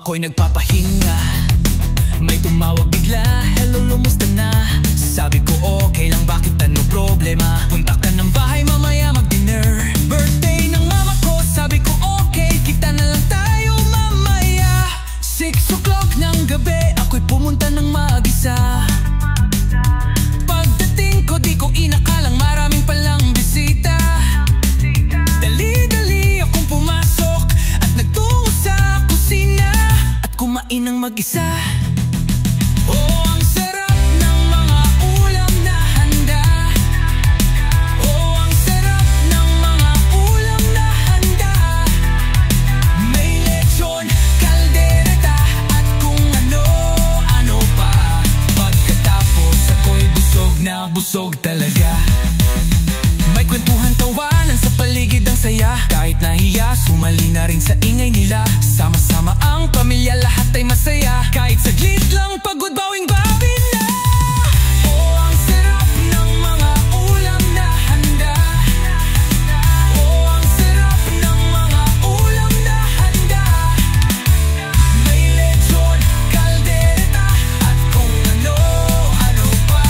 ako'y nagpapahinga, may tumawag bigla, hello, lumusta na? Sabi ko okay lang, bakit ano problema? Punta ka ng bahay mamaya mag-dinner. Birthday ng mama ko, sabi ko okay, kita na lang tayo mamaya. 6 o'clock ng gabi, ako'y pumunta ng mag-isa. Pagdating ko, di ko inakalang maraming palang bisita. Dali-dali akong pumasok at nagtungo sa kusina at kumain ng mag-isa. Oh, ang sarap ng mga ulam na handa. Oh, ang sarap ng mga ulam na handa. May lechon, kaldereta at kung ano-ano pa. Pagkatapos ako'y busog na busog talaga. May kwentuhan, tawanan sa paligid, ang saya. Kahit nahiya, sumali na rin sa ingay nila. Sama-sama ang pamilya, lahat ay masaya. Kahit saglit lang, pagod bawing-bawi na. Oh, ang sarap ng mga ulam na handa. Oh, ang sarap ng mga ulam na handa. May lechon, kaldereta at kung ano-ano pa.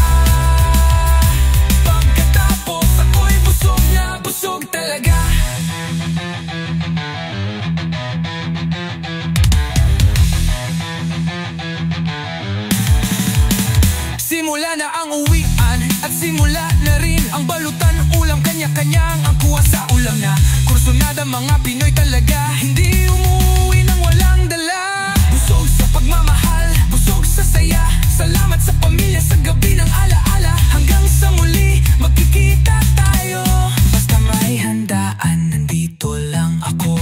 Pagkatapos ako'y busog na busog talaga. Simula na ang uwian at simula na rin ang balutan, ulam, kanya-kanyang ang kuha sa ulam na. Kursunada mga Pinoy talaga, hindi umuwi nang walang dala. Busog sa pagmamahal, busog sa saya. Salamat sa pamilya sa gabi ng alaala. Hanggang sa muli, magkikita tayo. Basta may handaan, nandito lang ako.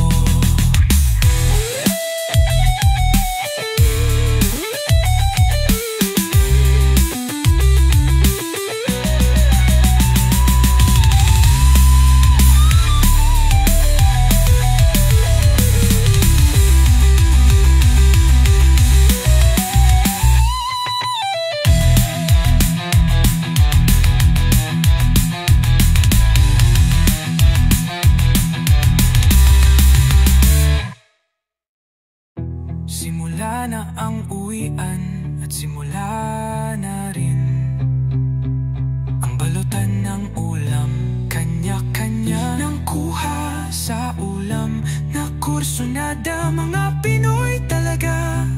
Simula na ang uwian at simula na rin ang balutan ng ulam, kanya-kanya ng kuha sa ulam na kursunada. Mga Pinoy talaga,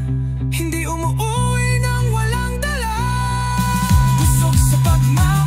hindi umuwi nang walang dala. Busog sa pagmamahal.